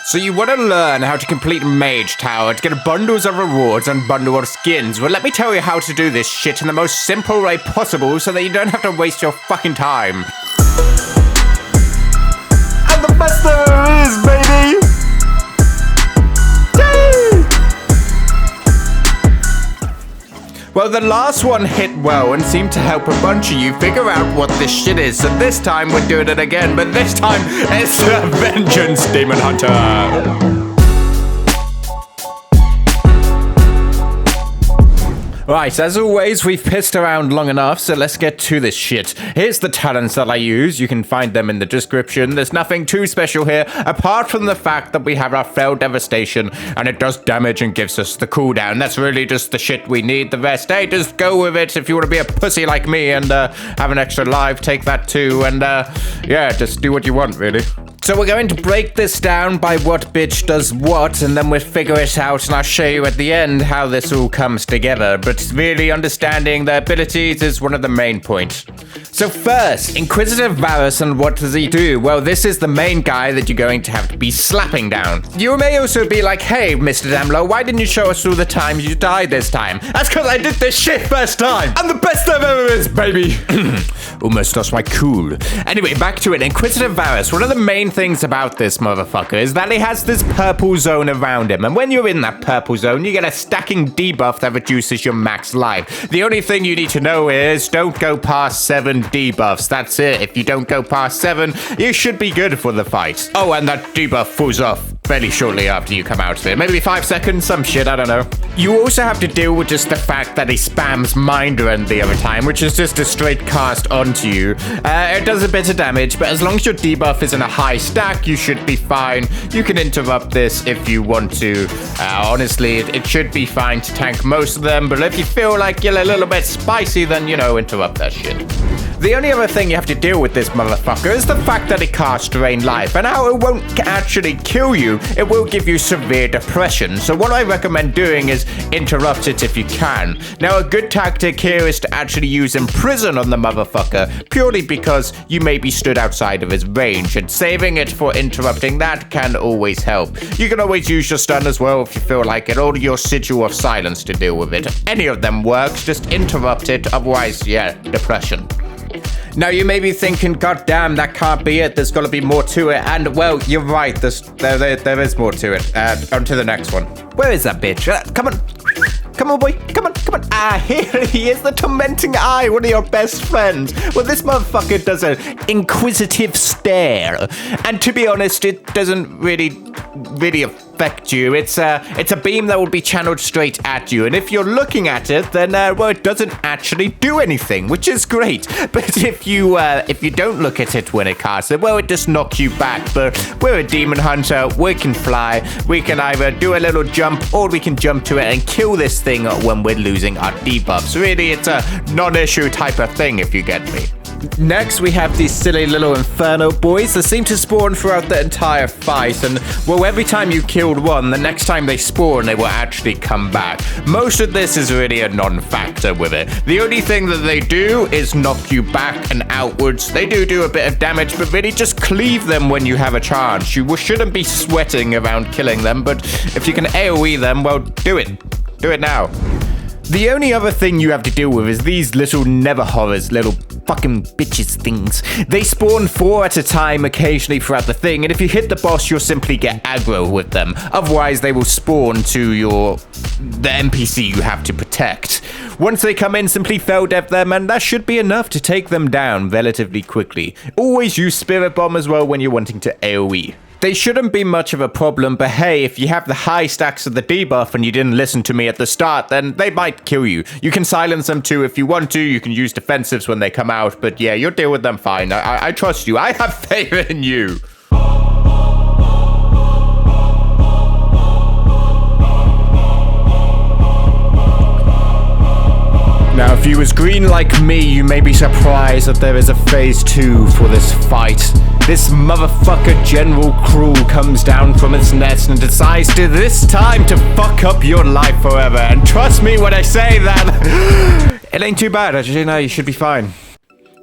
So you want to learn how to complete Mage Tower to get bundles of rewards and bundle of skins. Well, let me tell you how to do this shit in the most simple way possible so that you don't have to waste your fucking time. And the best there is, baby! Well, the last one hit well and seemed to help a bunch of you figure out what this shit is. So this time we're doing it again, but this time it's the Vengeance Demon Hunter. Right, as always, we've pissed around long enough, so let's get to this shit. Here's the talents that I use. You can find them in the description. There's nothing too special here, apart from the fact that we have our Fell Devastation, and it does damage and gives us the cooldown. That's really just the shit we need. The rest, hey, just go with it. If you want to be a pussy like me and have an extra life, take that too. And yeah, just do what you want, really. So we're going to break this down by what bitch does what, and then we'll figure it out, and I'll show you at the end how this all comes together. But really understanding the abilities is one of the main points. So first, Inquisitive Varus, and what does he do? Well, this is the main guy that you're going to have to be slapping down. You may also be like, hey, Mr. Damlo, why didn't you show us all the times you died this time? That's because I did this shit first time. I'm the best there ever is, baby. Almost lost my cool. Anyway, back to it. Inquisitive Varus, one of the main things about this motherfucker is that he has this purple zone around him, and when you're in that purple zone, you get a stacking debuff that reduces your max life. The only thing you need to know is don't go past 7 debuffs. That's it. If you don't go past 7, you should be good for the fight. Oh, and that debuff falls off fairly shortly after you come out of it. Maybe 5 seconds, some shit, I don't know. You also have to deal with just the fact that he spams Minder End the other time, which is just a straight cast onto you. It does a bit of damage, but as long as your debuff is in a high stack, you should be fine. You can interrupt this if you want to. Honestly, it should be fine to tank most of them, but if you feel like you're a little bit spicy, then, you know, interrupt that shit. The only other thing you have to deal with this motherfucker is the fact that it casts Drain Life, and how it won't actually kill you, it will give you severe depression. So what I recommend doing is interrupt it if you can. Now, a good tactic here is to actually use Imprison on the motherfucker, purely because you may be stood outside of his range, and saving it for interrupting that can always help. You can always use your stun as well if you feel like it, or your Sigil of Silence to deal with it. Any of them works, just interrupt it, otherwise, yeah, depression. Now, you may be thinking, God damn, that can't be it. There's got to be more to it. And, well, you're right. There is more to it. On to the next one. Where is that bitch? Come on. Come on, boy. Come on. Ah, here he is, the Tormenting Eye, one of your best friends. Well, this motherfucker does an inquisitive stare. And to be honest, it doesn't really affect you. It's a beam that will be channeled straight at you. And if you're looking at it, then, well, it doesn't actually do anything, which is great. But if you don't look at it when it casts it, well, it just knocks you back. But we're a demon hunter. We can fly. We can either do a little jump, or we can jump to it and kill this thing when we're losing our debuffs. Really, it's a non-issue type of thing, if you get me. Next, we have these silly little Inferno boys that seem to spawn throughout the entire fight, and, well, every time you killed one, the next time they spawn, they will actually come back. Most of this is really a non-factor with it. The only thing that they do is knock you back and outwards. They do a bit of damage, but really just cleave them when you have a chance. You shouldn't be sweating around killing them, but if you can AoE them, well, do it. Do it now. The only other thing you have to deal with is these little Never Horrors, little fucking bitches things. They spawn 4 at a time occasionally throughout the thing, and if you hit the boss, you'll simply get aggro with them. Otherwise, they will spawn to the NPC you have to protect. Once they come in, simply Fell Dev them, and that should be enough to take them down relatively quickly. Always use Spirit Bomb as well when you're wanting to AoE. They shouldn't be much of a problem, but hey, if you have the high stacks of the debuff and you didn't listen to me at the start, then they might kill you. You can silence them too if you want to. You can use defensives when they come out, but yeah, you'll deal with them fine. I trust you. I have faith in you. Now, if you was green like me, you may be surprised that there is a phase 2 for this fight. This motherfucker General Cruel comes down from its nest and decides to this time to fuck up your life forever. And trust me when I say that, it ain't too bad. Actually, no, you should be fine.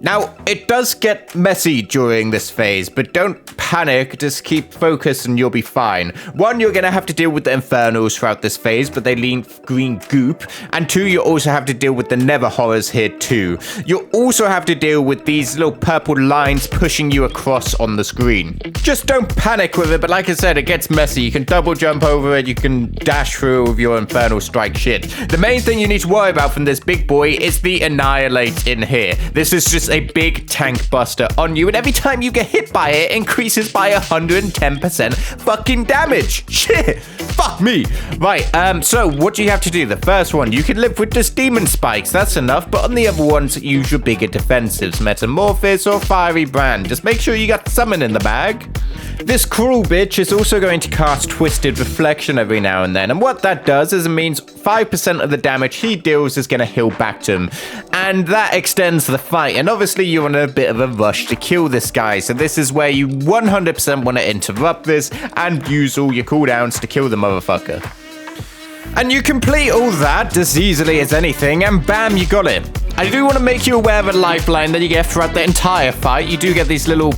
Now, it does get messy during this phase, but don't panic, just keep focused and you'll be fine. 1, you're gonna have to deal with the Infernals throughout this phase, but they leave green goop. And 2, you also have to deal with the Nether Horrors here too. You also have to deal with these little purple lines pushing you across on the screen. Just don't panic with it, but like I said, it gets messy. You can double jump over it, you can dash through with your Infernal Strike shit. The main thing you need to worry about from this big boy is the Annihilate in here. This is just a big tank buster on you, and every time you get hit by it, increases by 110% fucking damage. Shit, fuck me. Right, so what do you have to do? The first one, you can live with just demon spikes, that's enough, but on the other ones, use your bigger defensives, Metamorphosis or Fiery Brand. Just make sure you got summon in the bag. This cruel bitch is also going to cast Twisted Reflection every now and then, and what that does is it means 5% of the damage he deals is going to heal back to him, and that extends the fight, and obviously you're in a bit of a rush to kill this guy, so this is where you 100% want to interrupt this and use all your cooldowns to kill the motherfucker. And you complete all that as easily as anything, and bam, you got it. I do want to make you aware of a lifeline that you get throughout the entire fight. You do get these little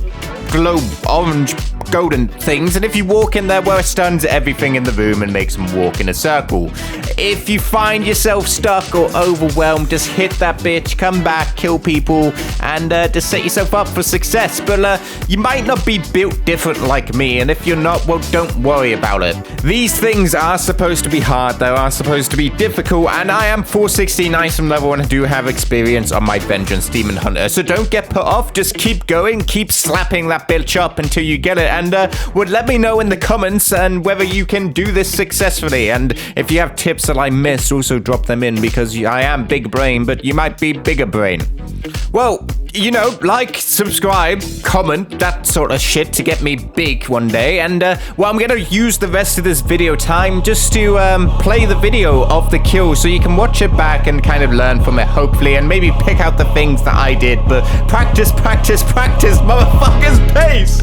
glow orange golden things, and if you walk in there, well, it stuns everything in the room and makes them walk in a circle. If you find yourself stuck or overwhelmed, just hit that bitch, come back, kill people, and just set yourself up for success. But you might not be built different like me, and if you're not, well, don't worry about it. These things are supposed to be hard, they are supposed to be difficult, and I am 469 from level 1 and do have experience on my Vengeance Demon Hunter, so don't get put off, just keep going, keep slapping that bitch up until you get it, and would let me know in the comments and whether you can do this successfully, and if you have tips that I missed, also drop them in, because I am big brain, but you might be bigger brain. Well, you know, like, subscribe, comment, that sort of shit to get me big one day, and well, I'm gonna use the rest of this video time just to play the video of the kill so you can watch it back and kind of learn from it, hopefully, and maybe pick out the things that I did, but practice, practice, practice, motherfuckers, pace!